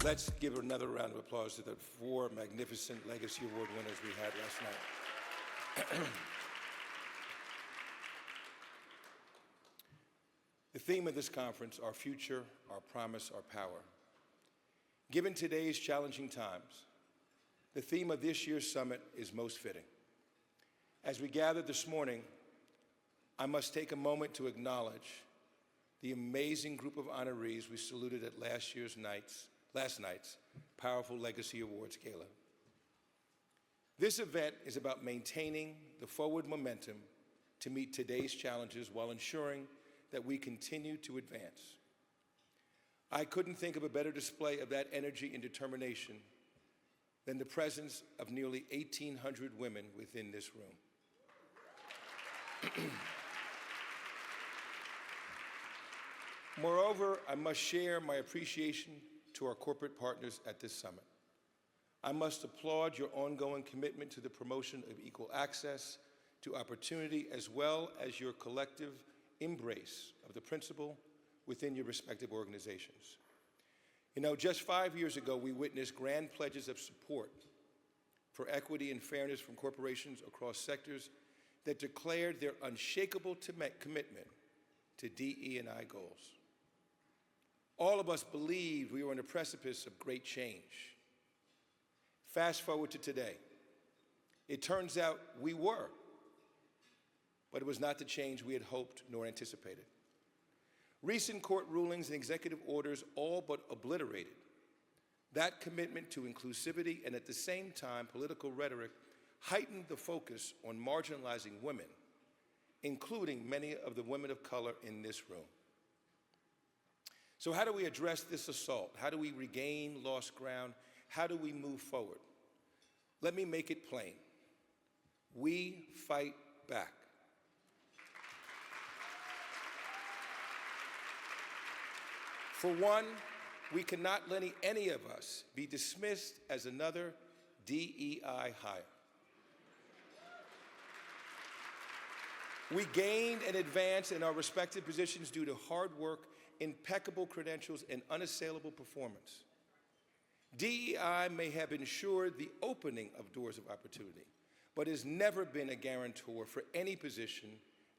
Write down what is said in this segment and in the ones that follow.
Let's give another round of applause to the 4 magnificent Legacy Award winners we had last night. The theme of this conference, our future, our promise, our power. Given today's challenging times, the theme of this year's summit is most fitting. As we gather this morning, I must take a moment to acknowledge the amazing group of honorees we saluted at last night's powerful Legacy Awards Gala. This event is about maintaining the forward momentum to meet today's challenges while ensuring that we continue to advance. I couldn't think of a better display of that energy and determination than the presence of nearly 1,800 women within this room. Moreover, I must share my appreciation to our corporate partners at this summit. I must applaud your ongoing commitment to the promotion of equal access to opportunity, as well as your collective embrace of the principle within your respective organizations. You know, just 5 years ago, we witnessed grand pledges of support for equity and fairness from corporations across sectors that declared their unshakable commitment to DE&I goals. All of us believed we were on the precipice of great change. Fast forward to today. It turns out we were, but it was not the change we had hoped nor anticipated. Recent court rulings and executive orders all but obliterated that commitment to inclusivity, and at the same time, political rhetoric heightened the focus on marginalizing women, including many of the women of color in this room. So how do we address this assault? How do we regain lost ground? How do we move forward? Let me make it plain. We fight back. For one, we cannot let any of us be dismissed as another DEI hire. We gained and advanced in our respective positions due to hard work, impeccable credentials, and unassailable performance. DEI may have ensured the opening of doors of opportunity, but has never been a guarantor for any position,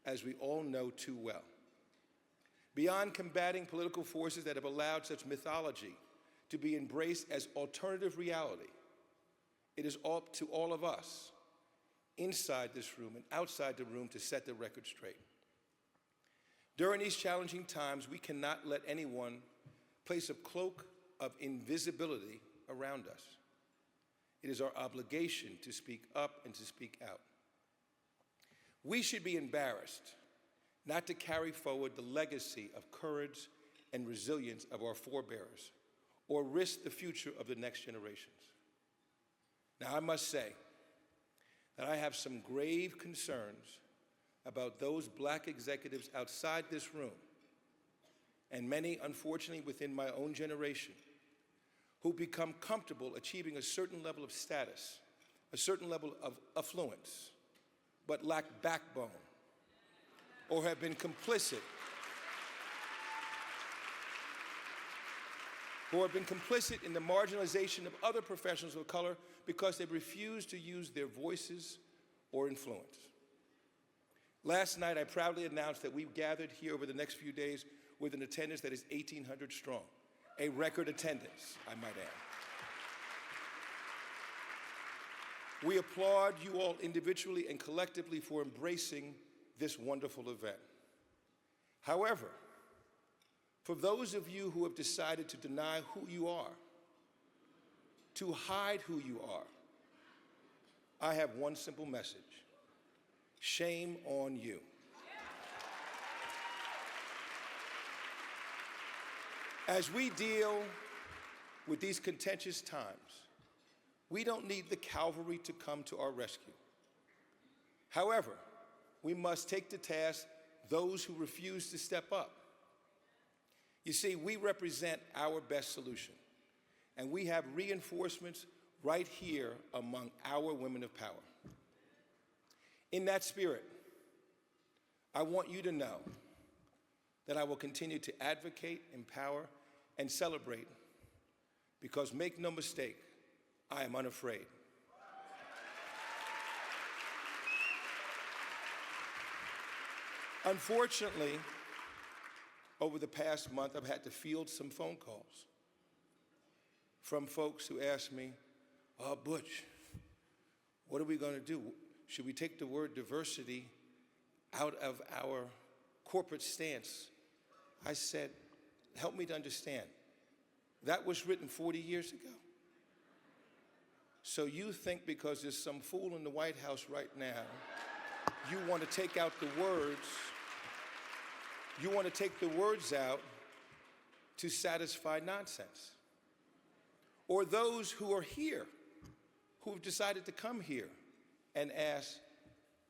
as we all know too well. Beyond combating political forces that have allowed such mythology to be embraced as alternative reality, it is up to all of us, inside this room and outside the room, to set the record straight. During these challenging times, we cannot let anyone place a cloak of invisibility around us. It is our obligation to speak up and to speak out. We should be embarrassed not to carry forward the legacy of courage and resilience of our forebears, or risk the future of the next generations. Now, I must say that I have some grave concerns about those Black executives outside this room, and many, unfortunately, within my own generation, who become comfortable achieving a certain level of status, a certain level of affluence, but lack backbone, or have been complicit, in the marginalization of other professionals of color because they refuse to use their voices or influence. Last night, I proudly announced that we've gathered here over the next few days with an attendance that is 1,800 strong, a record attendance, I might add. We applaud you all individually and collectively for embracing this wonderful event. However, for those of you who have decided to deny who you are, to hide who you are, I have one simple message. Shame on you. As we deal with these contentious times, we don't need the cavalry to come to our rescue. However, we must take to task those who refuse to step up. You see, we represent our best solution, and we have reinforcements right here among our women of power. In that spirit, I want you to know that I will continue to advocate, empower, and celebrate Because make no mistake, I am unafraid. Unfortunately, over the past month, I've had to field some phone calls from folks who ask me, "Oh, Butch, what are we going to do? Should we take the word diversity out of our corporate stance?" I said, help me to understand. That was written 40 years ago. So you think because there's some fool in the White House right now, you want to take out the words, you want to take the words out to satisfy nonsense. Or those who are here, who've decided to come here and ask,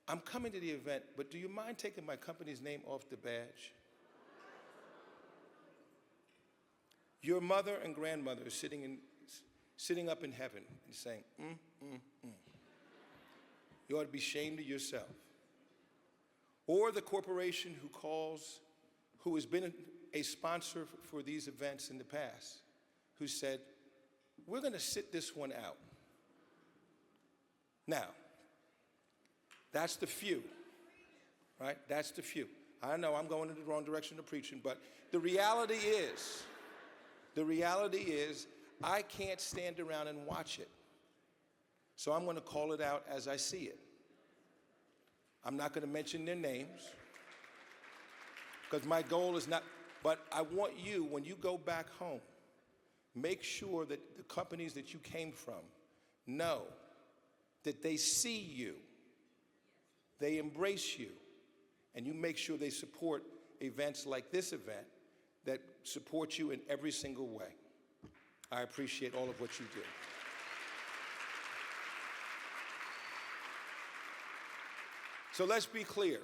"I'm coming to the event, but do you mind taking my company's name off the badge?" Your mother and grandmother is sitting up in heaven and saying, You ought to be ashamed of yourself. Or the corporation who has been a sponsor for these events in the past, who said, "We're going to sit this one out." Now, that's the few, right? That's the few. I know I'm going in the wrong direction of preaching, but the reality is, I can't stand around and watch it. So I'm going to call it out as I see it. I'm not going to mention their names, because my goal is not, but I want you, when you go back home, make sure that the companies that you came from know that they see you, they embrace you, and you make sure they support events like this event that support you in every single way. I appreciate all of what you do. So let's be clear.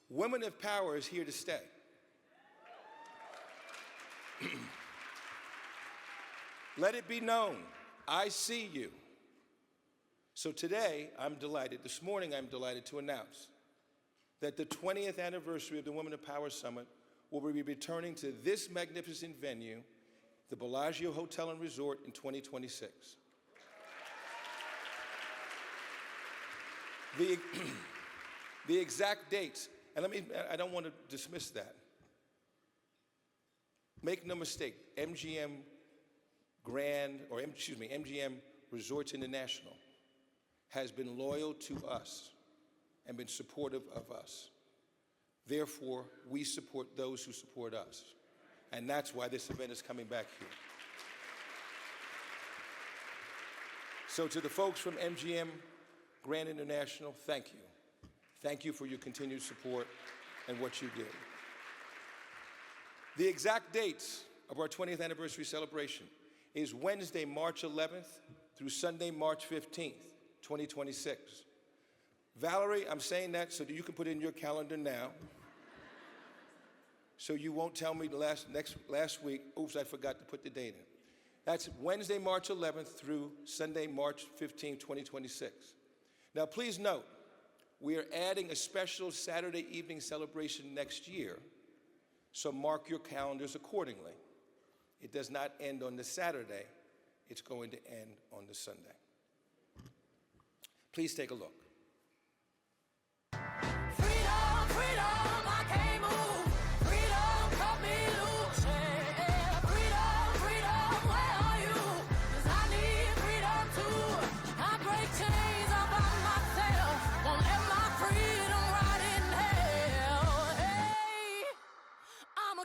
Women of Power is here to stay. Let it be known, I see you. So today, this morning I'm delighted to announce that the 20th anniversary of the Women of Power Summit will be returning to this magnificent venue, the Bellagio Hotel and Resort, in 2026. The exact dates, and I don't want to dismiss that. Make no mistake, MGM Resorts International has been loyal to us and been supportive of us. Therefore, we support those who support us. And that's why this event is coming back here. So to the folks from MGM Grand International, thank you. Thank you for your continued support and what you do. The exact dates of our 20th anniversary celebration is Wednesday, March 11th through Sunday, March 15th, 2026. Valerie, I'm saying that so that you can put it in your calendar now, so you won't tell me last week, oops, I forgot to put the date in. That's Wednesday, March 11th through Sunday, March 15th, 2026. Now, please note, we are adding a special Saturday evening celebration next year, so mark your calendars accordingly. It does not end on the Saturday, it's going to end on the Sunday. Please take a look.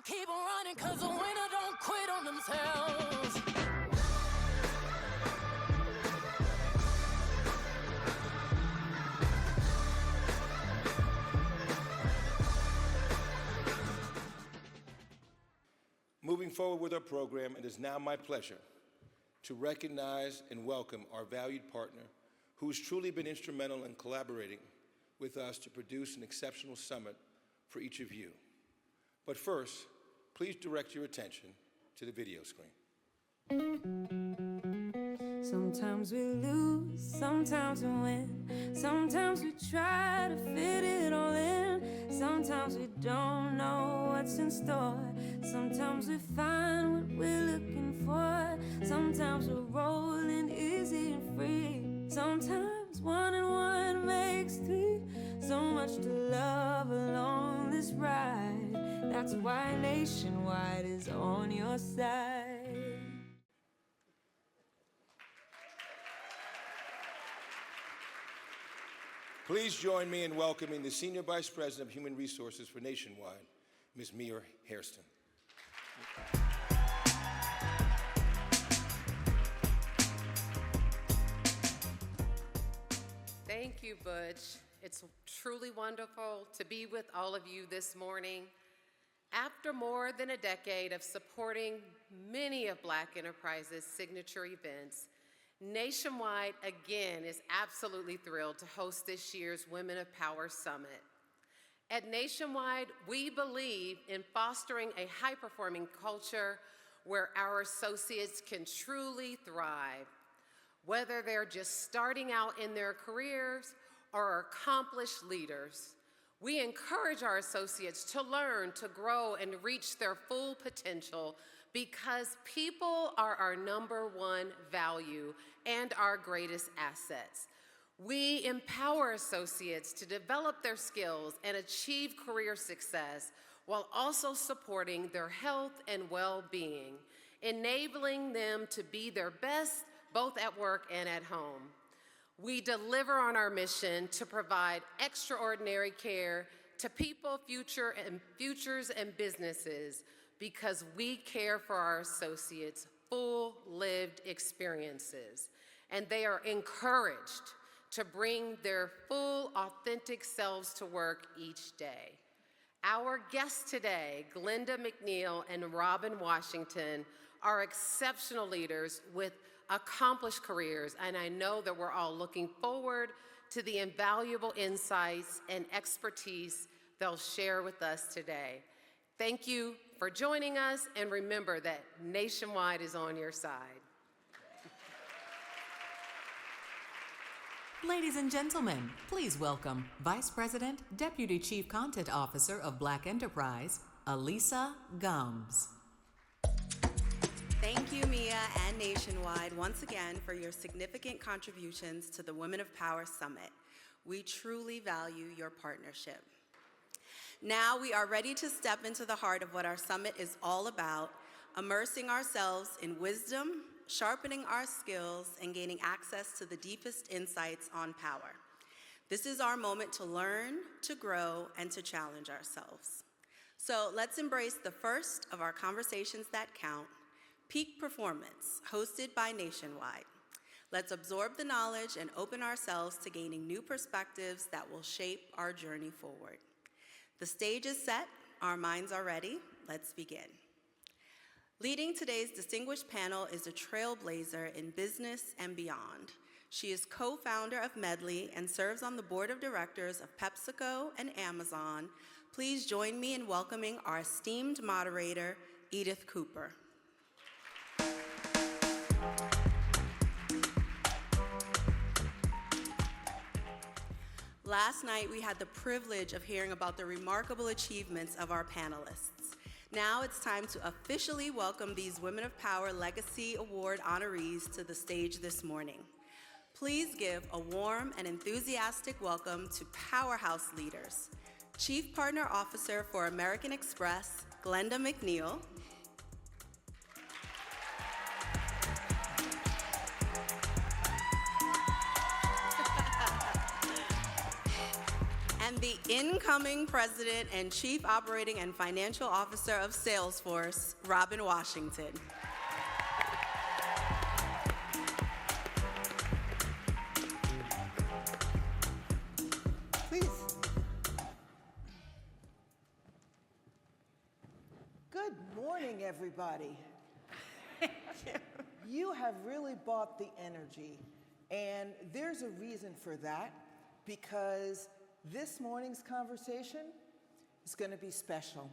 Keep on running, cause the winner don't quit on themselves. Moving forward with our program, it is now my pleasure to recognize and welcome our valued partner who has truly been instrumental in collaborating with us to produce an exceptional summit for each of you. But first, please direct your attention to the video screen. Sometimes we lose, sometimes we win. Sometimes we try to fit it all in. Sometimes we don't know what what's in store. Sometimes we find what we're looking for. Sometimes we're rolling easy and free. Sometimes one and one makes three. So much to love along this ride. That's why Nationwide is on your side. Please join me in welcoming the Senior Vice President of Human Resources for Nationwide, Ms. Mia Hairston. Thank you, Butch. It's truly wonderful to be with all of you this morning. After more than a decade of supporting many of Black Enterprise's signature events, Nationwide again is absolutely thrilled to host this year's Women of Power Summit. At Nationwide, we believe in fostering a high-performing culture where our associates can truly thrive. Whether they're just starting out in their careers or are accomplished leaders, we encourage our associates to learn, to grow, and reach their full potential because people are our #1 value and our greatest assets. We empower associates to develop their skills and achieve career success while also supporting their health and well-being, enabling them to be their best both at work and at home. We deliver on our mission to provide extraordinary care to people, futures, and businesses because we care for our associates' full lived experiences, and they are encouraged to bring their full, authentic selves to work each day. Our guests today, Glenda McNeil and Robin Washington, are exceptional leaders with accomplished careers, and I know that we're all looking forward to the invaluable insights and expertise they'll share with us today. Thank you for joining us, and remember that Nationwide is on your side. Ladies and gentlemen, please welcome Vice President, Deputy Chief Content Officer of Black Enterprise, Alisa Gums. Thank you, Mia and Nationwide, once again for your significant contributions to the Women of Power Summit. We truly value your partnership. Now we are ready to step into the heart of what our summit is all about, immersing ourselves in wisdom, sharpening our skills, and gaining access to the deepest insights on power. This is our moment to learn, to grow, and to challenge ourselves. So let's embrace the first of our conversations that count, Peak Performance, hosted by Nationwide. Let's absorb the knowledge and open ourselves to gaining new perspectives that will shape our journey forward. The stage is set, our minds are ready, let's begin. Leading today's distinguished panel is a trailblazer in business and beyond. She is co-founder of Medley and serves on the board of directors of PepsiCo and Amazon. Please join me in welcoming our esteemed moderator, Edith Cooper. Last night, we had the privilege of hearing about the remarkable achievements of our panelists. Now it's time to officially welcome these Women of Power Legacy Award honorees to the stage this morning. Please give a warm and enthusiastic welcome to powerhouse leaders, Chief Partner Officer for American Express, Glenda McNeil, and the incoming President and Chief Operating and Financial Officer of Salesforce, Robin Washington. Please. Good morning, everybody. You have really bought the energy, and there's a reason for that, because this morning's conversation is going to be special.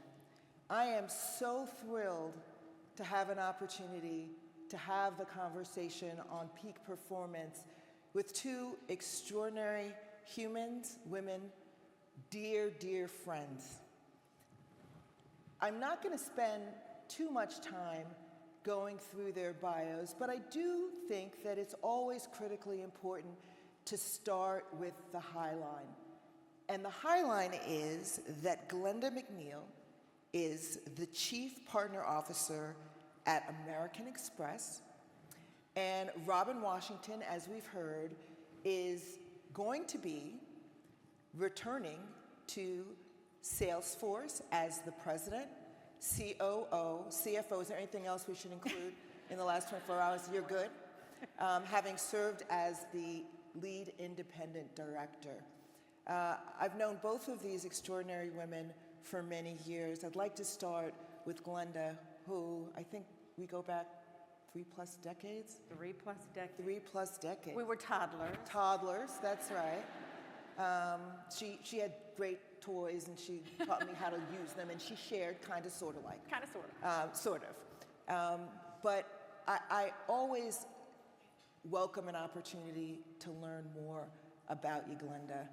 I am so thrilled to have an opportunity to have the conversation on peak performance with two extraordinary humans, women, dear, dear friends. I'm not going to spend too much time going through their bios, but I do think that it's always critically important to start with the highline. And the highline is that Glenda McNeil is the Chief Partner Officer at American Express, and Robin Washington, as we've heard, is going to be returning to Salesforce as the president, COO, CFO. Is there anything else we should include in the last 24 hours? You're good? Having served as the lead independent director. I've known both of these extraordinary women for many years. I'd like to start with Glenda, who I think we go back 3+ decades? 3+ decades. 3+ decades. We were toddlers. Toddlers, that's right. She had great toys, and she taught me how to use them, and she shared kind of, sort of like. Kind of, sort of. But I always welcome an opportunity to learn more about you, Glenda.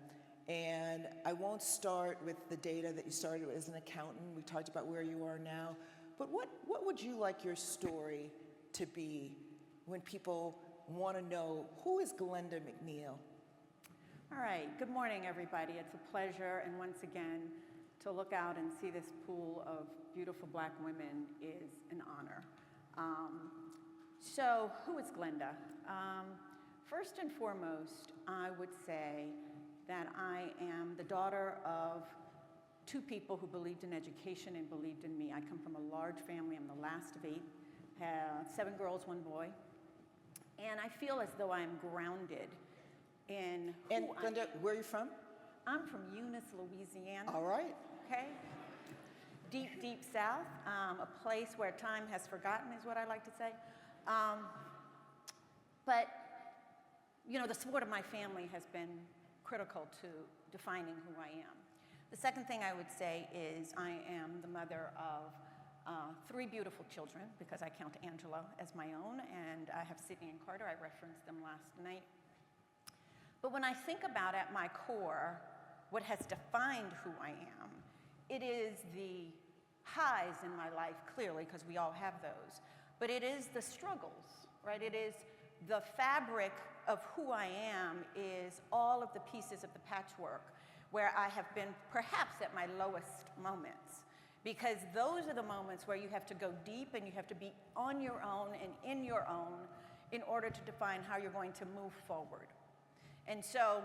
And I won't start with the data that you started with as an accountant. We talked about where you are now. But what would you like your story to be when people want to know, who is Glenda McNeil? All right. Good morning, everybody. It's a pleasure, and once again, to look out and see this pool of beautiful Black women is an honor. So, who is Glenda? First and foremost, I would say that I am the daughter of two people who believed in education and believed in me. I come from a large family. I'm the last of 8, have 7 girls, 1 boy. And I feel as though I'm grounded in who And Glenda, where are you from? I'm from Eunice, Louisiana. All right. Okay? Deep, deep south, a place where time has forgotten is what I like to say. But, you know, the support of my family has been critical to defining who I am. The second thing I would say is I am the mother of 3 beautiful children, because I count Angela as my own, and I have Sydney and Carter. I referenced them last night. But when I think about, at my core, what has defined who I am, it is the highs in my life, clearly, because we all have those. But it is the struggles, right? It is the fabric of who I am, is all of the pieces of the patchwork where I have been perhaps at my lowest moments. Because those are the moments where you have to go deep and you have to be on your own and in your own in order to define how you're going to move forward. And so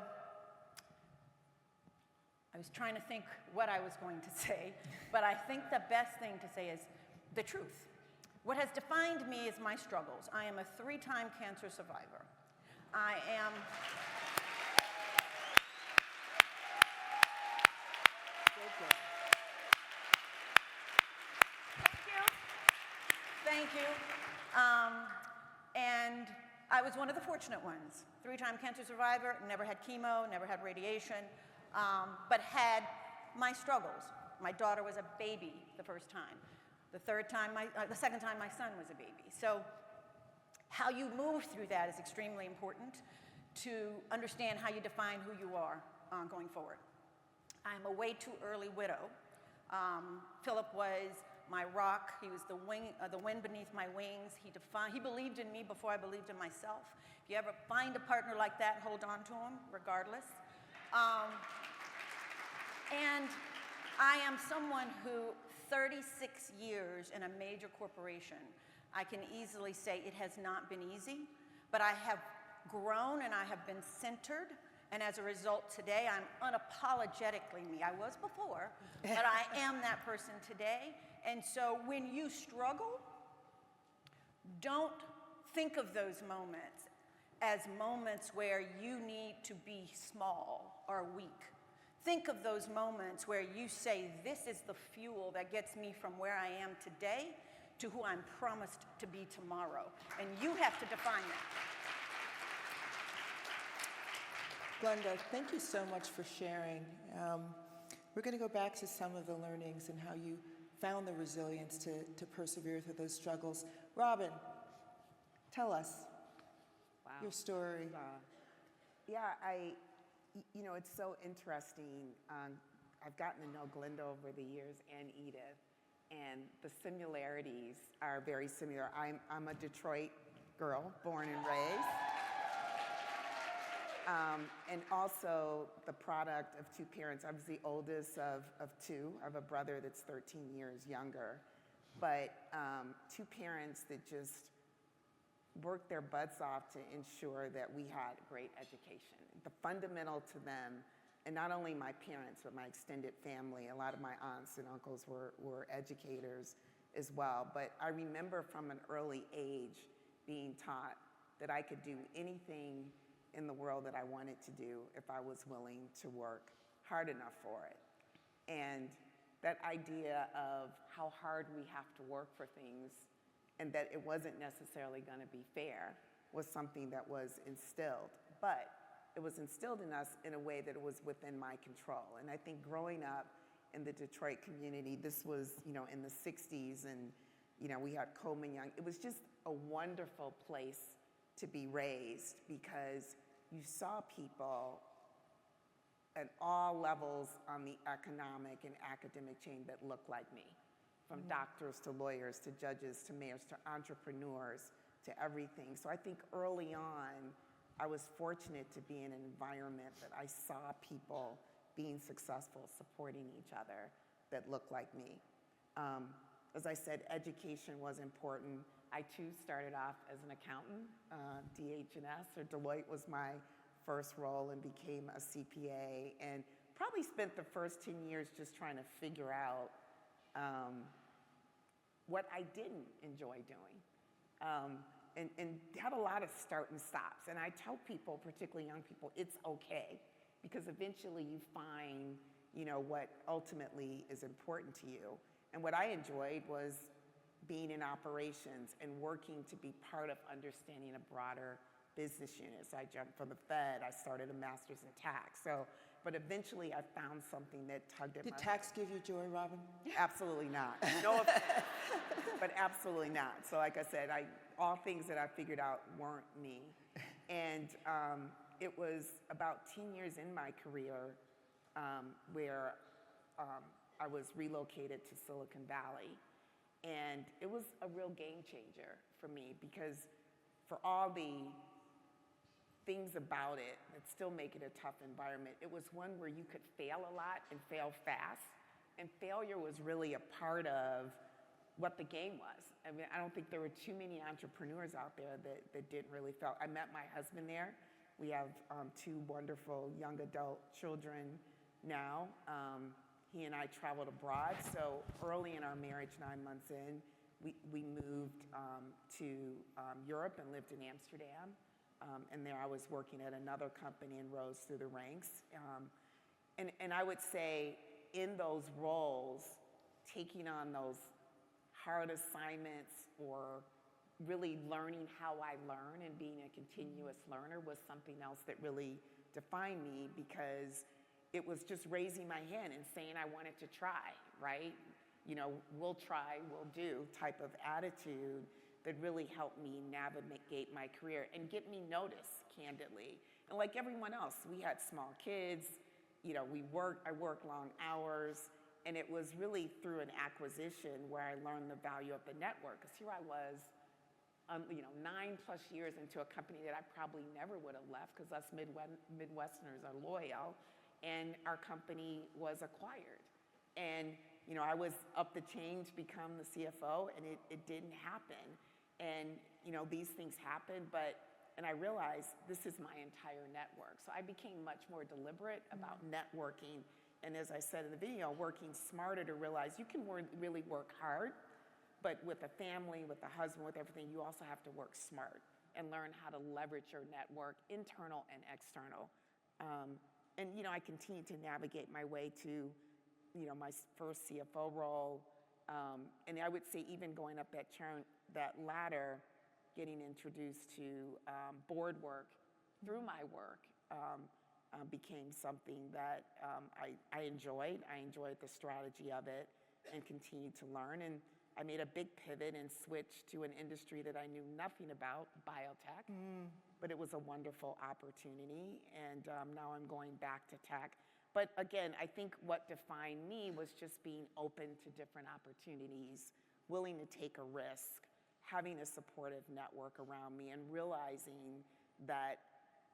I was trying to think what I was going to say, but I think the best thing to say is the truth. What has defined me is my struggles. I am a 3-time cancer survivor. I am... Thank you. And I was one of the fortunate ones. 3-time cancer survivor, never had chemo, never had radiation, but had my struggles. My daughter was a baby the first time. The second time my son was a baby. So how you move through that is extremely important to understand how you define who you are going forward. I'm a way too early widow. Philip was my rock. He was the wind beneath my wings. He believed in me before I believed in myself. If you ever find a partner like that, hold on to him, regardless. And I am someone who, 36 years in a major corporation, I can easily say it has not been easy, but I have grown and I have been centered. And as a result, today, I'm unapologetically me. I was before, but I am that person today. And so when you struggle, don't think of those moments as moments where you need to be small or weak. Think of those moments where you say, this is the fuel that gets me from where I am today to who I'm promised to be tomorrow. And you have to define that. Glenda, thank you so much for sharing. We're going to go back to some of the learnings and how you found the resilience to persevere through those struggles. Robin, tell us your story. It's so interesting. I've gotten to know Glenda over the years, and Edith. and the similarities are very similar. I'm a Detroit girl, born and raised. And also the product of two parents. I was the oldest of two. I have a brother that's 13 years younger. But two parents that just worked their butts off to ensure that we had great education. The fundamental to them, and not only my parents, but my extended family, a lot of my aunts and uncles were educators as well. But I remember from an early age being taught that I could do anything in the world that I wanted to do if I was willing to work hard enough for it. And that idea of how hard we have to work for things and that it wasn't necessarily going to be fair was something that was instilled. But it was instilled in us in a way that it was within my control. And I think growing up in the Detroit community, this was, in the 60s, and, we had Coleman Young. It was just a wonderful place to be raised because you saw people at all levels on the economic and academic chain that looked like me, from doctors to lawyers to judges to mayors to entrepreneurs to everything. So I think early on, I was fortunate to be in an environment that I saw people being successful, supporting each other that looked like me. As I said, education was important. I too started off as an accountant. DH&S or Deloitte was my first role, and became a CPA, and probably spent the first 10 years just trying to figure out what I didn't enjoy doing. And had a lot of start and stops. And I tell people, particularly young people, it's okay, because eventually you find, what ultimately is important to you. And what I enjoyed was being in operations and working to be part of understanding a broader business unit. So I jumped from the Fed, I started a master's in tax. But eventually I found something that tugged at my Did tax give you joy, Robin? Absolutely not. No offense, but absolutely not. So like I said, all things that I figured out weren't me. And it was about 10 years in my career where I was relocated to Silicon Valley. And it was a real game changer for me, because for all the things about it that still make it a tough environment, it was one where you could fail a lot and fail fast. And failure was really a part of what the game was. I mean, I don't think there were too many entrepreneurs out there that didn't really fail. I met my husband there. We have two wonderful young adult children now. He and I traveled abroad. So early in our marriage, 9 months in, we moved to Europe and lived in Amsterdam. And there I was working at another company and rose through the ranks. And I would say in those roles, taking on those hard assignments or really learning how I learn and being a continuous learner was something else that really defined me, because it was just raising my hand and saying I wanted to try, right? We'll try, we'll do type of attitude that really helped me navigate my career and get me noticed, candidly. And like everyone else, we had small kids, I worked long hours, and it was really through an acquisition where I learned the value of the network. Because here I was, 9+ years into a company that I probably never would have left, because us Midwesterners are loyal, and our company was acquired. And I was up the chain to become the CFO, and it didn't happen. And these things happen, and I realized this is my entire network. So I became much more deliberate about networking. And as I said in the video, working smarter to realize you can really work hard, but with a family, with a husband, with everything, you also have to work smart and learn how to leverage your network, internal and external. And I continued to navigate my way to my first CFO role. And I would say even going up that ladder, getting introduced to board work through my work became something that I enjoyed. I enjoyed the strategy of it and continued to learn. And I made a big pivot and switched to an industry that I knew nothing about, biotech. But it was a wonderful opportunity. And now I'm going back to tech. But again, I think what defined me was just being open to different opportunities, willing to take a risk, having a supportive network around me, and realizing that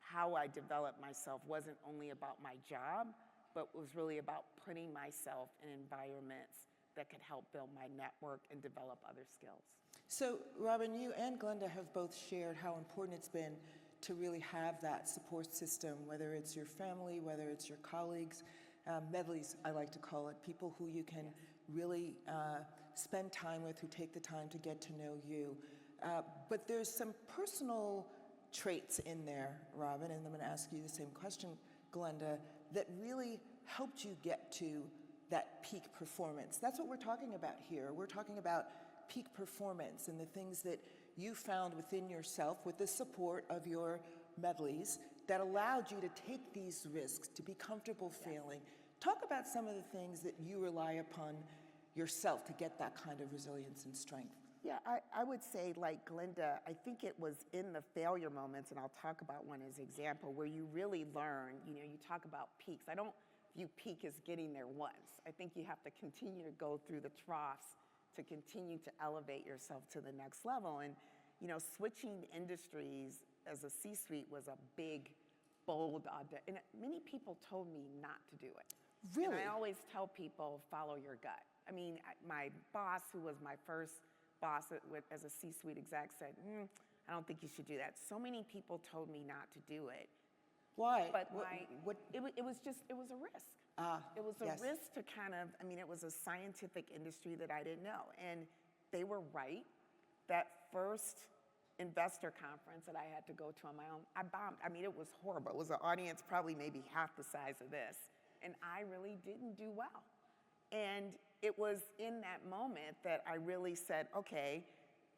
how I developed myself wasn't only about my job, but was really about putting myself in environments that could help build my network and develop other skills. So, Robin, you and Glenda have both shared how important it's been to really have that support system, whether it's your family, whether it's your colleagues, medleys, I like to call it, people who you can really spend time with, who take the time to get to know you. But there's some personal traits in there, Robin, and I'm going to ask you the same question, Glenda, that really helped you get to that peak performance. That's what we're talking about here. We're talking about peak performance and the things that you found within yourself with the support of your medleys that allowed you to take these risks, to be comfortable failing. Talk about some of the things that you rely upon yourself to get that kind of resilience and strength. Yeah, I would say, like Glenda, I think it was in the failure moments, and I'll talk about one as an example, where you really learn, you talk about peaks. I don't view peak as getting there once. I think you have to continue to go through the troughs to continue to elevate yourself to the next level. And, switching industries as a C-suite was a big, bold, and many people told me not to do it. Really? And I always tell people, follow your gut. I mean, my boss, who was my first boss as a C-suite exec, said, I don't think you should do that. So many people told me not to do it. Why? But it was a risk. It was a yes. risk to it was a scientific industry that I didn't know. And they were right. That first investor conference that I had to go to on my own, I bombed. I mean, it was horrible. It was an audience probably maybe half the size of this. And I really didn't do well. And it was in that moment that I really said, okay,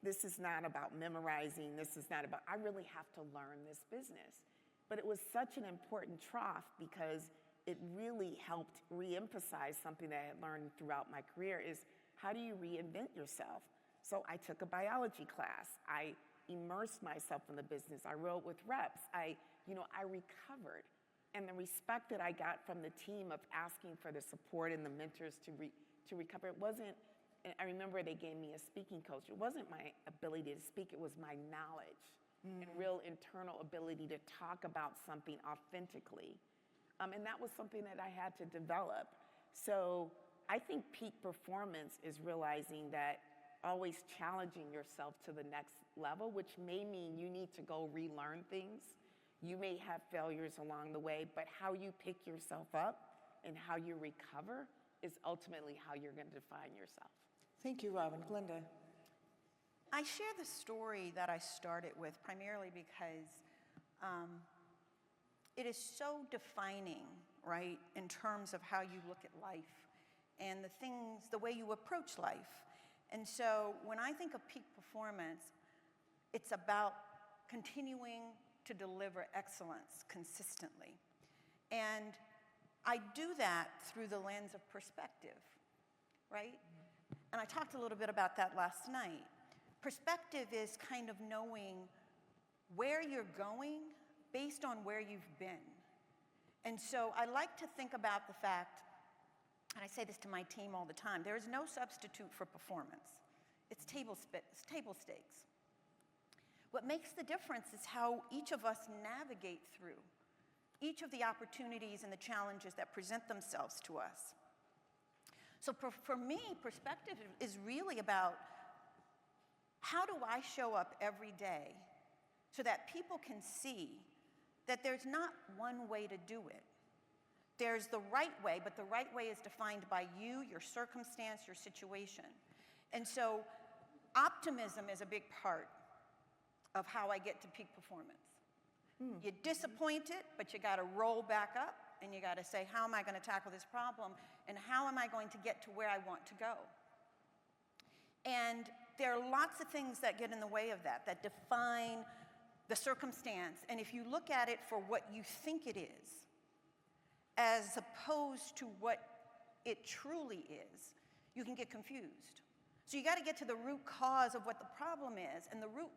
this is not about memorizing. I really have to learn this business. But it was such an important trough because it really helped reemphasize something that I had learned throughout my career is how do you reinvent yourself? So I took a biology class. I immersed myself in the business. I wrote with reps. I recovered. And the respect that I got from the team of asking for the support and the mentors to recover, it wasn't, and I remember they gave me a speaking coach. It wasn't my ability to speak, it was my knowledge and real internal ability to talk about something authentically. And that was something that I had to develop. So I think peak performance is realizing that always challenging yourself to the next level, which may mean you need to go relearn things. You may have failures along the way, but how you pick yourself up and how you recover is ultimately how you're going to define yourself. Thank you, Robin. Glenda. I share the story that I started with primarily because it is so defining, right, in terms of how you look at life and the way you approach life. And so when I think of peak performance, it's about continuing to deliver excellence consistently. And I do that through the lens of perspective, right? And I talked a little bit about that last night. Perspective is kind of knowing where you're going based on where you've been. And so I like to think about the fact, and I say this to my team all the time, there is no substitute for performance. It's table stakes. What makes the difference is how each of us navigate through each of the opportunities and the challenges that present themselves to us. So for me, perspective is really about how do I show up every day so that people can see that there's not one way to do it. There's the right way, but the right way is defined by you, your circumstance, your situation. And so optimism is a big part of how I get to peak performance. You're disappointed, but you got to roll back up and you got to say, how am I going to tackle this problem and how am I going to get to where I want to go? And there are lots of things that get in the way of that define the circumstance. And if you look at it for what you think it is, as opposed to what it truly is, you can get confused. So you got to get to the root cause of what the problem is, and the root.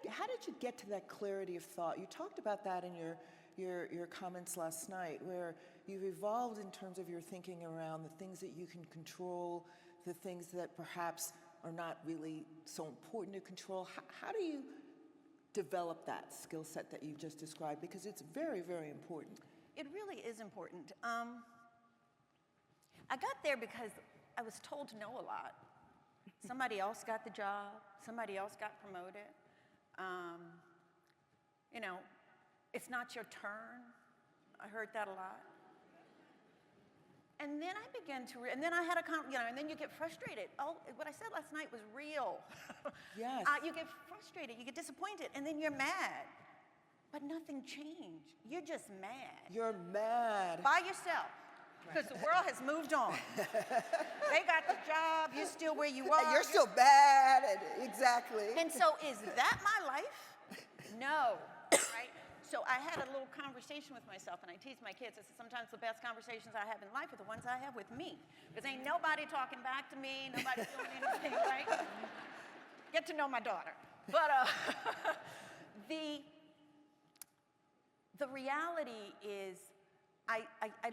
How did you get to that clarity of thought? You talked about that in your comments last night, where you've evolved in terms of your thinking around the things that you can control, the things that perhaps are not really so important to control. How do you develop that skill set that you've just described? Because it's very, very important. It really is important. I got there because I was told to know a lot. Somebody else got the job. Somebody else got promoted. You know, it's not your turn. I heard that a lot. And then I began to, and then I had a, and then you get frustrated. Oh, what I said last night was real. Yes. You get frustrated, you get disappointed, and then you're mad. But nothing changed. You're just mad. You're mad. By yourself. Because the world has moved on. They got the job, you're still where you are. And you're still bad, exactly. And so is that my life? No, right? So I had a little conversation with myself, and I tease my kids. I said, sometimes the best conversations I have in life are the ones I have with me. Because ain't nobody talking back to me, nobody doing anything, right? Get to know my daughter. But the reality is, I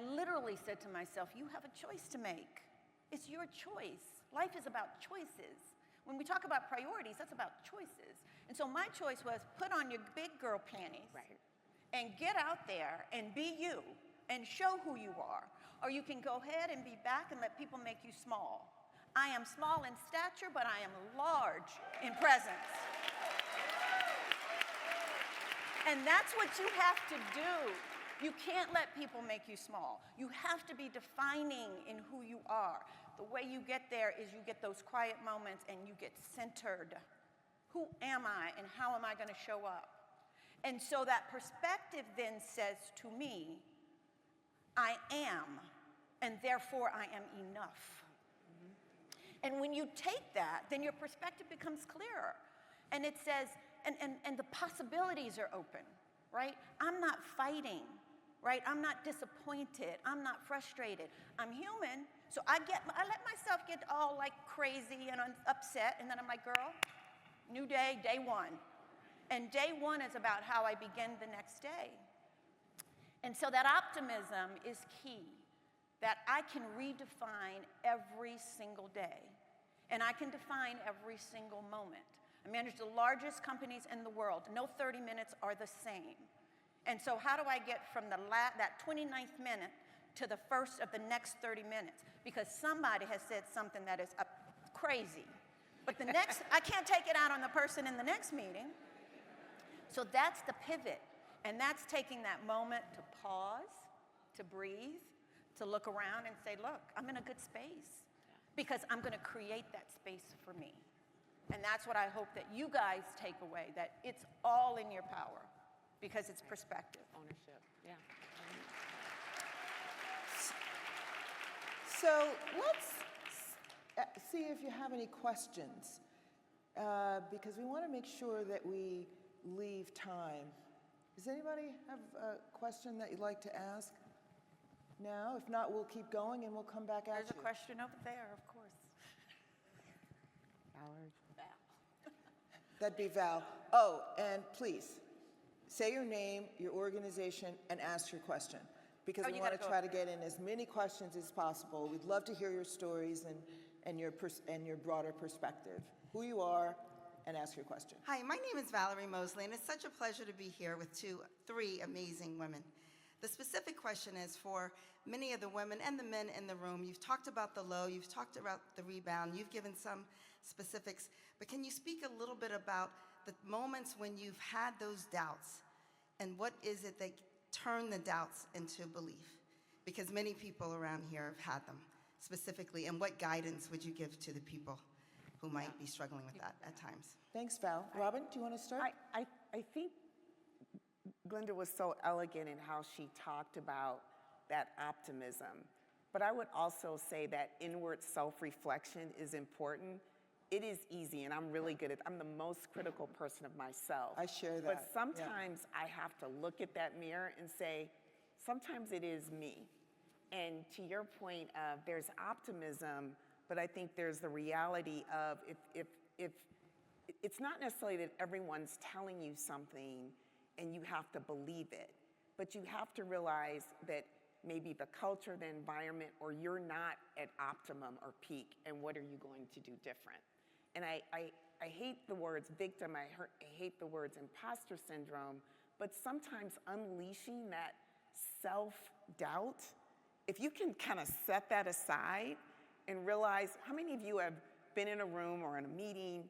literally said to myself, you have a choice to make. It's your choice. Life is about choices. When we talk about priorities, that's about choices. And so my choice was put on your big girl panties and get out there and be you and show who you are. Or you can go ahead and be back and let people make you small. I am small in stature, but I am large in presence. And that's what you have to do. You can't let people make you small. You have to be defining in who you are. The way you get there is you get those quiet moments and you get centered. Who am I and how am I going to show up? And so that perspective then says to me, I am, and therefore I am enough. And when you take that, then your perspective becomes clearer. And it says, and the possibilities are open, right? I'm not fighting, right? I'm not disappointed. I'm not frustrated. I'm human, so I let myself get all like crazy and upset, and then I'm like, girl, new day, day one. And day one is about how I begin the next day. And so that optimism is key, that I can redefine every single day, and I can define every single moment. I manage the largest companies in the world. No 30 minutes are the same. And so how do I get from that 29th minute to the first of the next 30 minutes? Because somebody has said something that is crazy. But the next, I can't take it out on the person in the next meeting. So that's the pivot. And that's taking that moment to pause, to breathe, to look around and say, look, I'm in a good space. Because I'm going to create that space for me. And that's what I hope that you guys take away, that it's all in your power. Because it's perspective. Ownership, yeah. So let's see if you have any questions, because we want to make sure that we leave time. Does anybody have a question that you'd like to ask now? If not, we'll keep going and we'll come back at you. There's a question over there, of course. Valerie. Val. That'd be Val. Oh, and please, say your name, your organization, and ask your question. Because we want to try to get in as many questions as possible. We'd love to hear your stories and your broader perspective. Who you are, and ask your question. Hi, my name is Valerie Mosley, and it's such a pleasure to be here with three amazing women. The specific question is for many of the women and the men in the room. You've talked about the low, you've talked about the rebound, you've given some specifics, but can you speak a little bit about the moments when you've had those doubts, and what is it that turned the doubts into belief? Because many people around here have had them specifically, and what guidance would you give to the people who might be struggling with that at times? Thanks, Val. Robin, do you want to start? I think Glenda was so elegant in how she talked about that optimism. But I would also say that inward self-reflection is important. It is easy, and I'm really good at it. I'm the most critical person of myself. I share that. But sometimes I have to look at that mirror and say, sometimes it is me. And to your point of there's optimism, but I think there's the reality of if it's not necessarily that everyone's telling you something and you have to believe it, but you have to realize that maybe the culture, the environment, or you're not at optimum or peak, and what are you going to do different? And I hate the words victim, I hate the words imposter syndrome, but sometimes unleashing that self-doubt, if you can kind of set that aside and realize, how many of you have been in a room or in a meeting,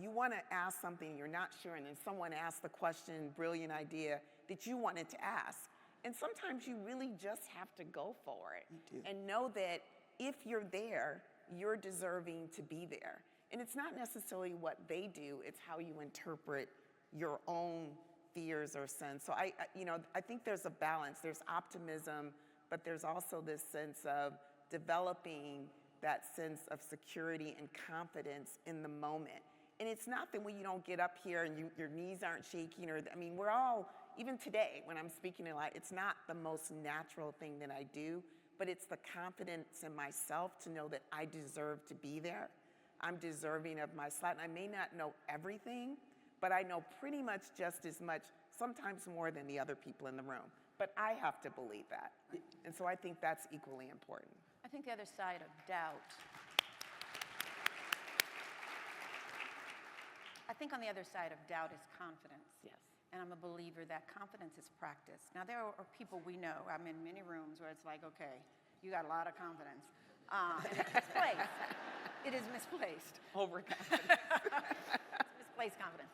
you want to ask something, you're not sure, and then someone asks the question, brilliant idea, that you wanted to ask. And sometimes you really just have to go for it. You do. And know that if you're there, you're deserving to be there. And it's not necessarily what they do, it's how you interpret your own fears or sense. So I think there's a balance. There's optimism, but there's also this sense of developing that sense of security and confidence in the moment. And it's not that when you don't get up here and your knees aren't shaking, we're all, even today when I'm speaking a lot, it's not the most natural thing that I do, but it's the confidence in myself to know that I deserve to be there. I'm deserving of my slot. And I may not know everything, but I know pretty much just as much, sometimes more than the other people in the room. But I have to believe that. And so I think that's equally important. I think the other side of doubt, on the other side of doubt is confidence. Yes. And I'm a believer that confidence is practice. Now, there are people we know, I'm in many rooms where it's like, okay, you got a lot of confidence. And it's misplaced. It is misplaced. Overconfidence. It's misplaced confidence.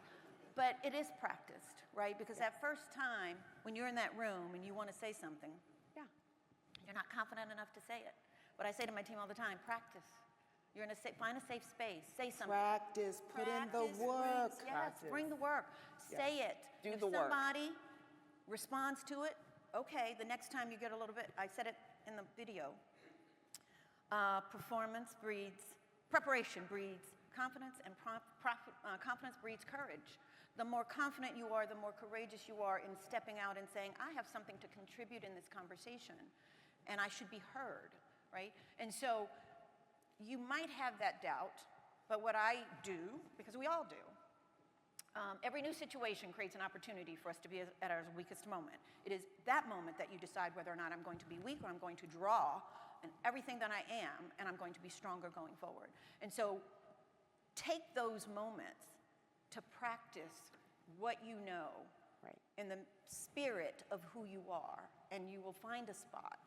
But it is practiced, right? Because that first time when you're in that room and you want to say something, you're not confident enough to say it. But I say to my team all the time, practice. You're in find a safe space. Say something. Practice, put in the work. Bring the work. Say it. Do if the work. somebody responds to it, okay, the next time you get a little bit, I said it in the video, preparation breeds confidence, and confidence breeds courage. The more confident you are, the more courageous you are in stepping out and saying, I have something to contribute in this conversation, and I should be heard, right? And so you might have that doubt, but what I do, because we all do, every new situation creates an opportunity for us to be at our weakest moment. It is that moment that you decide whether or not I'm going to be weak or I'm going to draw and everything that I am, and I'm going to be stronger going forward. And so take those moments to practice what you know in the spirit of who you are, and you will find a spot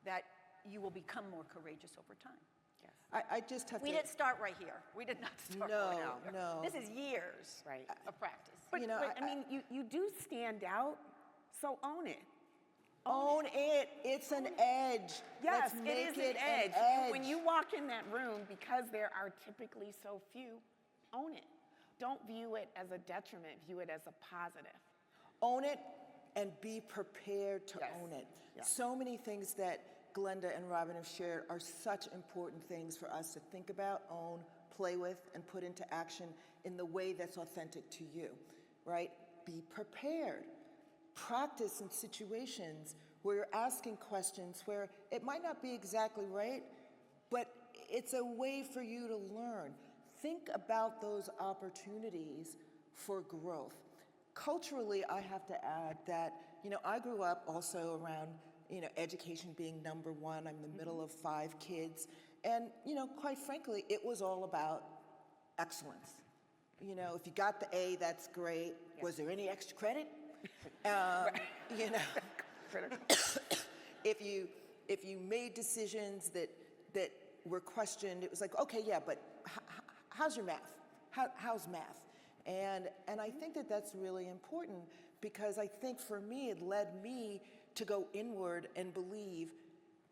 that you will become more courageous over time. Yes. I just have We to... didn't start right here. We did not start right here. No. This is years of practice. But, you do stand out, so own it. Own it. It's an edge. Yes, Let's it make is an edge. When you walk in that room, because there are typically so few, own it. Don't view it as a detriment. View it as a positive. Own it and be prepared to own it. Yes. So many things that Glenda and Robin have shared are such important things for us to think about, own, play with, and put into action in the way that's authentic to you, right? Be prepared. Practice in situations where you're asking questions where it might not be exactly right, but it's a way for you to learn. Think about those opportunities for growth. Culturally, I have to add that, I grew up also around, education being number one. I'm the middle of 5 kids. And, quite frankly, it was all about excellence. If you got the A, that's great. Yes. Was there any extra credit? If you made decisions that were questioned, it was like, okay, yeah, but how's your math? How's math? And I think that that's really important, because I think for me, it led me to go inward and believe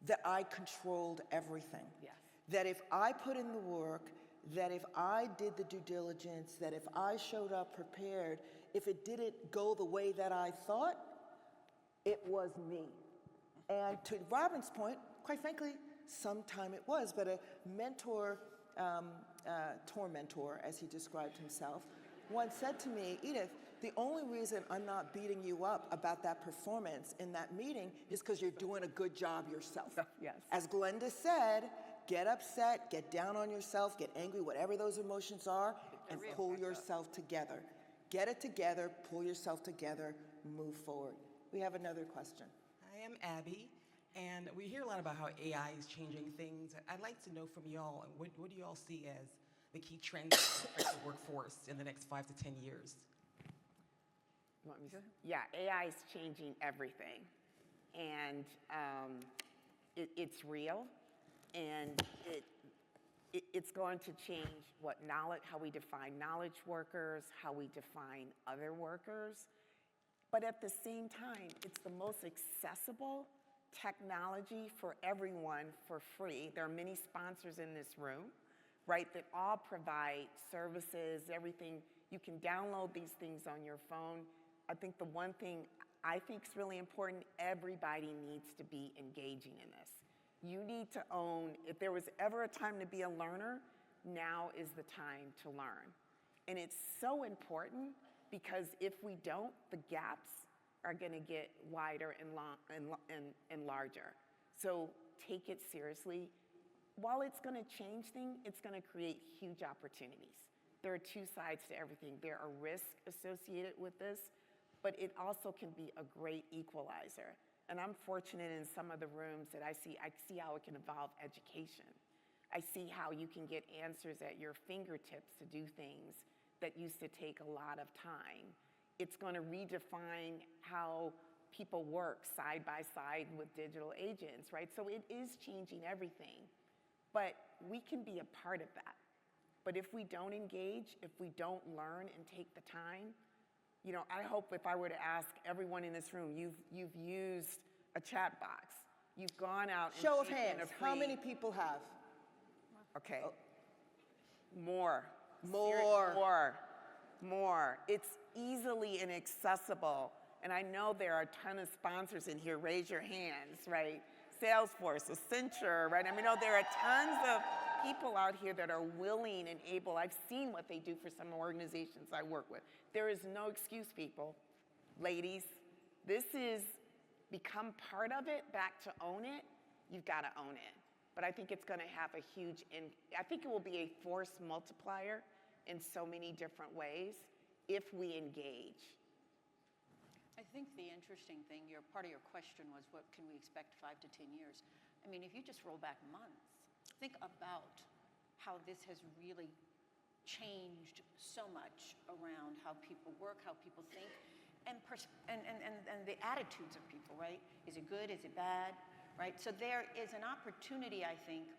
that I controlled everything. Yes. That if I put in the work, that if I did the due diligence, that if I showed up prepared, if it didn't go the way that I thought, it was me. And to Robin's point, quite frankly, sometime it was, but a mentor, tormentor, as he described himself, once said to me, Edith, the only reason I'm not beating you up about that performance in that meeting is because you're doing a good job yourself. Yes. As Glenda said, get upset, get down on yourself, get angry, whatever those emotions are, and pull yourself together. Get it together, pull yourself together, move forward. We have another question. I am Abby. And we hear a lot about how AI is changing things. I'd like to know from y'all, what do you all see as the key trends in the workforce in the next 5 to 10 years? You want me to? Yeah, AI is changing everything. And it's real. And it's going to change how we define knowledge workers, how we define other workers. But at the same time, it's the most accessible technology for everyone for free. There are many sponsors in this room, right, that all provide services, everything. You can download these things on your phone. I think the one thing I think is really important, everybody needs to be engaging in this. You need to own, if there was ever a time to be a learner, now is the time to learn. And it's so important because if we don't, the gaps are gonna get wider and larger. So take it seriously. While it's gonna change things, it's gonna create huge opportunities. There are two sides to everything. There are risks associated with this, but it also can be a great equalizer. And I'm fortunate in some of the rooms that I see how it can evolve education. I see how you can get answers at your fingertips to do things that used to take a lot of time. It's going to redefine how people work side by side with digital agents, right? So it is changing everything, but we can be a part of that. But if we don't engage, if we don't learn and take the time, you know, I hope if I were to ask everyone in this room, you've used a chat box. You've gone out and Show of taken hands, a free. how many people have? Okay. More. More. More. It's easily and accessible. And I know there are a ton of sponsors in here. Raise your hands, right? Salesforce, Accenture, right? I mean, there are tons of people out here that are willing and able. I've seen what they do for some organizations I work with. There is no excuse, people. Ladies, this is become part of it, back to own it. You've got to own it. But I think it's going to have a huge, I think it will be a force multiplier in so many different ways if we engage. I think the interesting thing, part of your question was, what can we expect 5 to 10 years? I mean, if you just roll back months, think about how this has really changed so much around how people work, how people think, and the attitudes of people, right? Is it good? Is it bad? Right? So there is an opportunity, I think,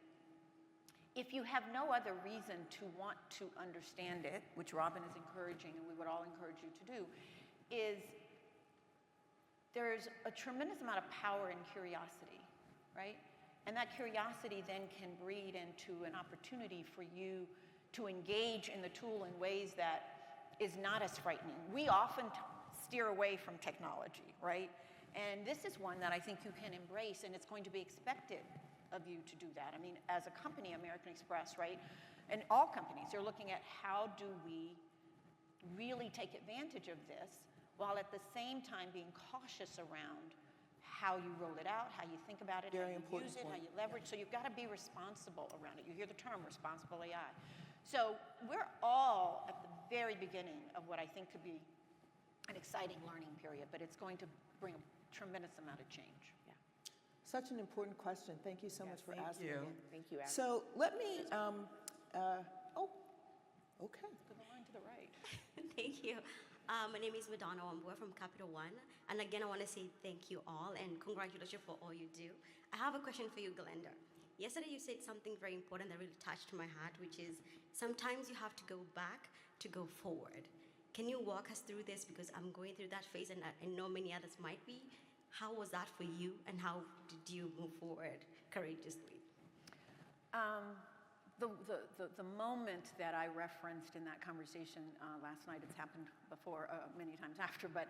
if you have no other reason to want to understand it, which Robin is encouraging and we would all encourage you to do, is there's a tremendous amount of power in curiosity, right? And that curiosity then can breed into an opportunity for you to engage in the tool in ways that is not as frightening. We often steer away from technology, right? And this is one that I think you can embrace, and it's going to be expected of you to do that. I mean, as a company, American Express, right? And all companies are looking at how do we really take advantage of this while at the same time being cautious around how you roll it out, how you think about it, how you use it, how you leverage. So you've got to be responsible around it. You hear the term responsible AI. So we're all at the very beginning of what I think could be an exciting learning period, but it's going to bring a tremendous amount of change. Yeah. Such an important question. Thank you so much for asking it. Thank you, Adam. So let me, okay. Let's go the line to the right. Thank you. My name is Madonna Wambua from Capital One. And again, I want to say thank you all and congratulations for all you do. I have a question for you, Glenda. Yesterday, you said something very important that really touched my heart, which is sometimes you have to go back to go forward. Can you walk us through this? Because I'm going through that phase and I know many others might be. How was that for you and how did you move forward courageously? The moment that I referenced in that conversation last night, it's happened before many times after, but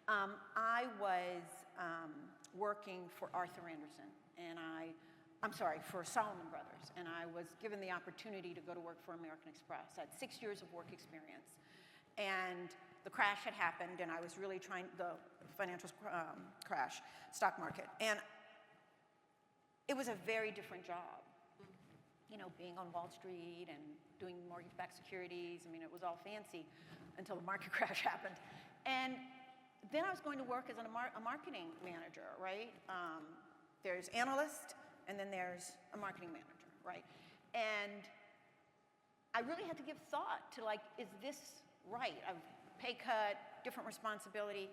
I was working for Arthur Andersen, and I'm sorry, for Salomon Brothers, and I was given the opportunity to go to work for American Express. I had 6 years of work experience, and the crash had happened, and I was really the financial crash, stock market, and it was a very different job. You know, being on Wall Street and doing mortgage-backed securities. I mean, it was all fancy until the market crash happened. And then I was going to work as a marketing manager, right? There's analyst, and then there's a marketing manager, right? And I really had to give thought to like, is this right? I've pay cut, different responsibility.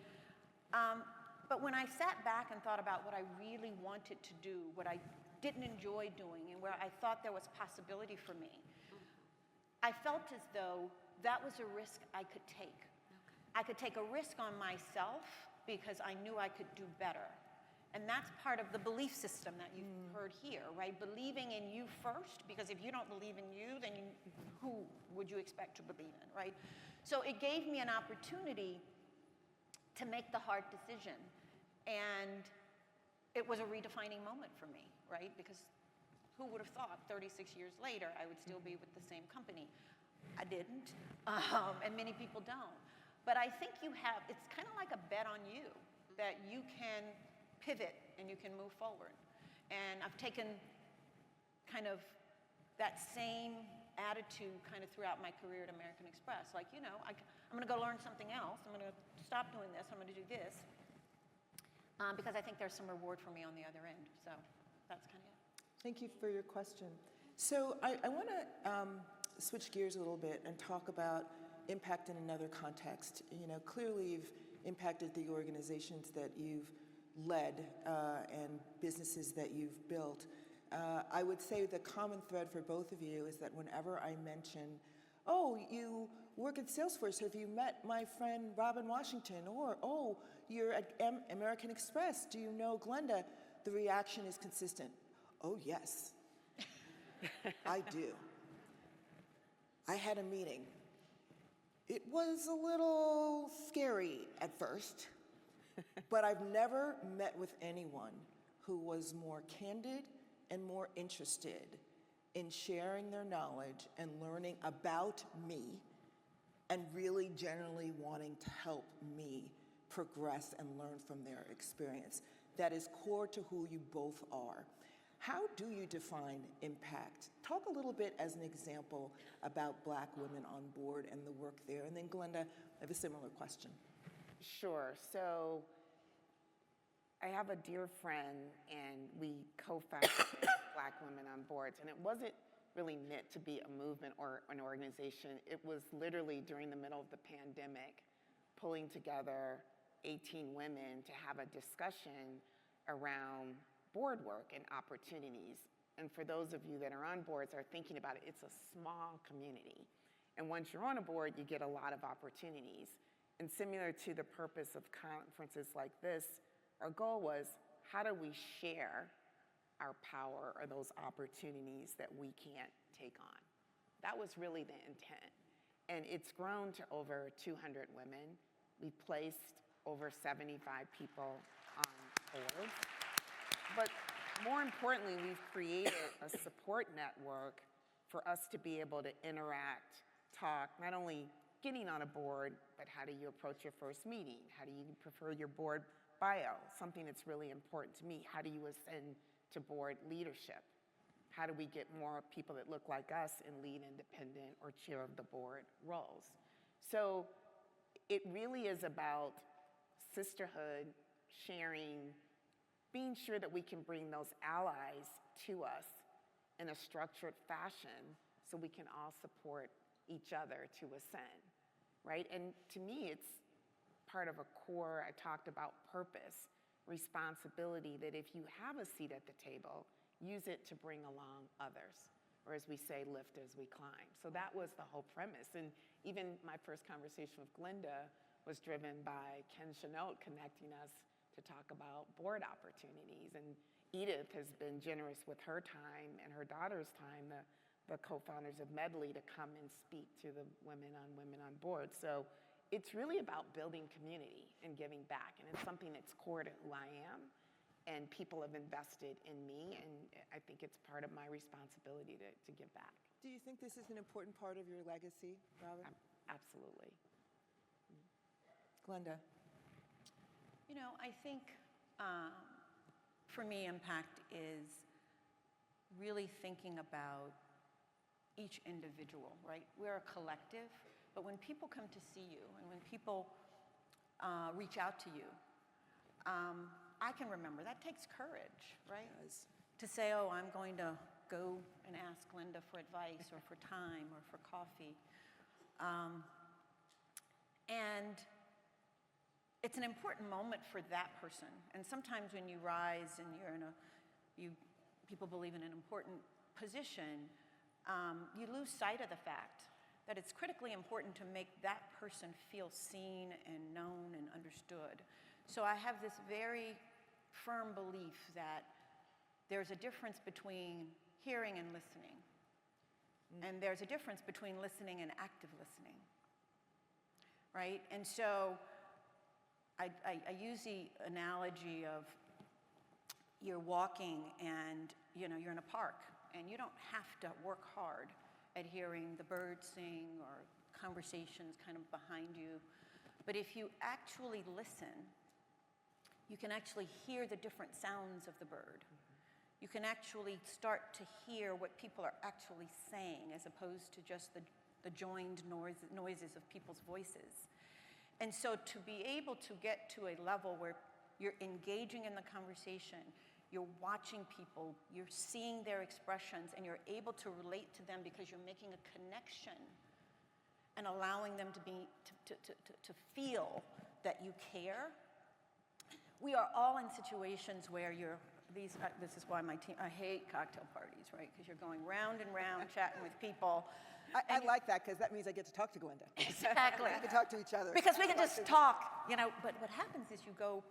But when I sat back and thought about what I really wanted to do, what I didn't enjoy doing, and where I thought there was possibility for me, I felt as though that was a risk I could take. I could take a risk on myself because I knew I could do better. And that's part of the belief system that you've heard here, right? Believing in you first, because if you don't believe in you, then who would you expect to believe in, right? So it gave me an opportunity to make the hard decision. And it was a redefining moment for me, right? Because who would have thought 36 years later I would still be with the same company? I didn't, and many people don't. But I think it's kind of like a bet on you, that you can pivot and you can move forward. And I've taken kind of that same attitude kind of throughout my career at American Express. Like, you know, I'm gonna go learn something else. I'm gonna stop doing this, I'm gonna do this. Because I think there's some reward for me on the other end. So that's kind of it. Thank you for your question. So I want to switch gears a little bit and talk about impact in another context. You know, clearly you've impacted the organizations that you've led and businesses that you've built. I would say the common thread for both of you is that whenever I mention, oh, you work at Salesforce, have you met my friend Robin Washington? Or, oh, you're at American Express, do you know Glenda? The reaction is consistent. Oh, yes, I do. I had a meeting. It was a little scary at first, but I've never met with anyone who was more candid and more interested in sharing their knowledge and learning about me and really generally wanting to help me progress and learn from their experience. That is core to who you both are. How do you define impact? Talk a little bit as an example about Black women on board and the work there. And then Glenda, I have a similar question. Sure. So I have a dear friend, and we co-founded Black Women on Boards. And it wasn't really meant to be a movement or an organization. It was literally during the middle of the pandemic, pulling together 18 women to have a discussion around board work and opportunities. And for those of you that are on boards are thinking about it, it's a small community. And once you're on a board, you get a lot of opportunities. And similar to the purpose of conferences like this, our goal was, how do we share our power or those opportunities that we can't take on? That was really the intent. And it's grown to over 200 women. We've placed over 75 people on boards. But more importantly, we've created a support network for us to be able to interact, talk, not only getting on a board, but how do you approach your first meeting? How do you prefer your board bio? Something that's really important to me. How do you ascend to board leadership? How do we get more people that look like us in lead independent or chair of the board roles? So it really is about sisterhood, sharing, being sure that we can bring those allies to us in a structured fashion so we can all support each other to ascend, right? And to me, it's part of a core, I talked about purpose, responsibility, that if you have a seat at the table, use it to bring along others, or as we say, lift as we climb. So that was the whole premise. And even my first conversation with Glenda was driven by Ken Chenault connecting us to talk about board opportunities. And Edith has been generous with her time and her daughter's time, the co-founders of Medley, to come and speak to the Women on Board. So it's really about building community and giving back. And it's something that's core to who I am. And people have invested in me, and I think it's part of my responsibility to give back. Do you think this is an important part of your legacy, Robin? Absolutely. Glenda. You know, I think for me, impact is really thinking about each individual, right? We're a collective, but when people come to see you and when people reach out to you, I can remember. That takes courage, right? To say, oh, I'm going to go and ask Linda for advice or for time or for coffee. And it's an important moment for that person. And sometimes when you rise and you're in people believe in an important position, you lose sight of the fact that it's critically important to make that person feel seen and known and understood. So I have this very firm belief that there's a difference between hearing and listening. And there's a difference between listening and active listening, right? And so I use the analogy of you're walking and you're in a park and you don't have to work hard at hearing the birds sing or conversations kind of behind you. But if you actually listen, you can actually hear the different sounds of the bird. You can actually start to hear what people are actually saying as opposed to just the joined noises of people's voices. And so to be able to get to a level where you're engaging in the conversation, you're watching people, you're seeing their expressions, and you're able to relate to them because you're making a connection and allowing them to feel that you care. We are all in situations where this is why my team, I hate cocktail parties, right? Because you're going round and round chatting with people. I like that because that means I get to talk to Glenda. Exactly. We can talk to each other. Because we can just talk, but what happens is you go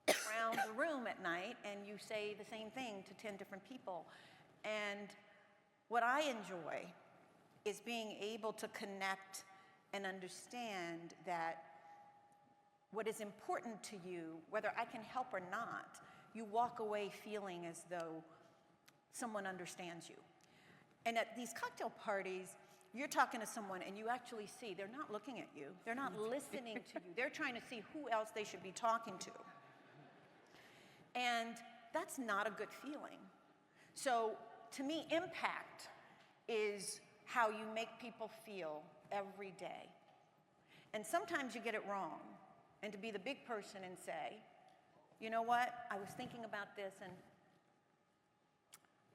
around the room at night and you say the same thing to 10 different people. And what I enjoy is being able to connect and understand that what is important to you, whether I can help or not, you walk away feeling as though someone understands you. And at these cocktail parties, you're talking to someone and you actually see they're not looking at you. They're not listening to you. They're trying to see who else they should be talking to. And that's not a good feeling. So to me, impact is how you make people feel every day. And sometimes you get it wrong. And to be the big person and say, you know what, I was thinking about this and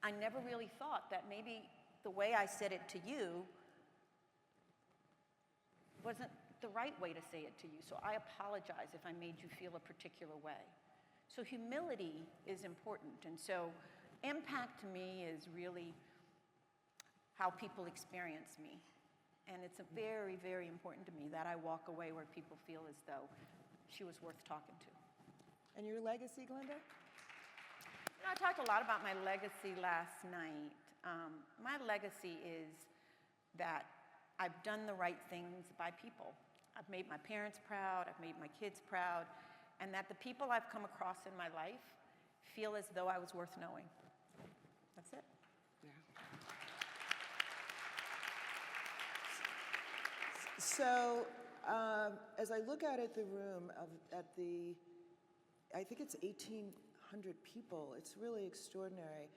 I never really thought that maybe the way I said it to you wasn't the right way to say it to you. So I apologize if I made you feel a particular way. So humility is important. And so impact to me is really how people experience me. And it's very, very important to me that I walk away where people feel as though she was worth talking to. And your legacy, Glenda? I talked a lot about my legacy last night. My legacy is that I've done the right things by people. I've made my parents proud, I've made my kids proud, and that the people I've come across in my life feel as though I was worth knowing. That's it. So, as I look out at the room, I think it's 1,800 people. It's really extraordinary.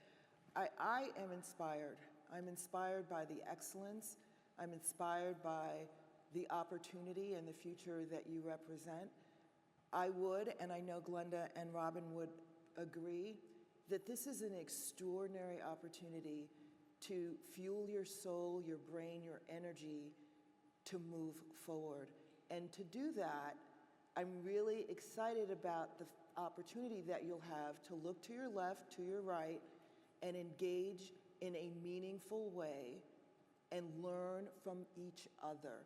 I am inspired. I'm inspired by the excellence. I'm inspired by the opportunity and the future that you represent. I would, and I know Glenda and Robin would agree, that this is an extraordinary opportunity to fuel your soul, your brain, your energy to move forward. And to do that, I'm really excited about the opportunity that you'll have to look to your left, to your right, and engage in a meaningful way and learn from each other.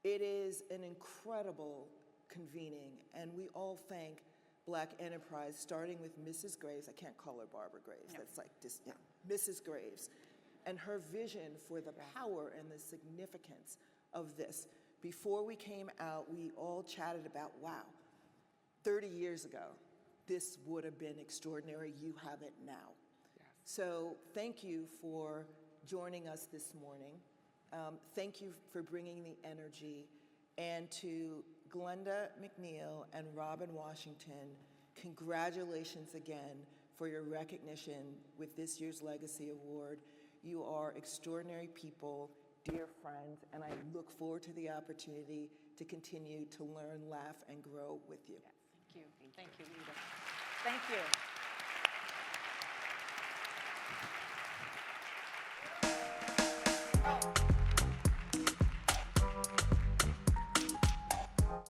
It is an incredible convening, and we all thank Black Enterprise, starting with Mrs. Graves. I can't call her Barbara Graves. No. That's like Mrs. Graves, and her vision for the power and the significance of this. Before we came out, we all chatted about, wow, 30 years ago, this would have been extraordinary. You have it now. Yes. So thank you for joining us this morning. Thank you for bringing the energy. And to Glenda McNeil and Robin Washington, congratulations again for your recognition with this year's Legacy Award. You are extraordinary people, dear friends, and I look forward to the opportunity to continue to learn, laugh, and grow with you. Yes, thank you. Thank you, Rita. Thank you.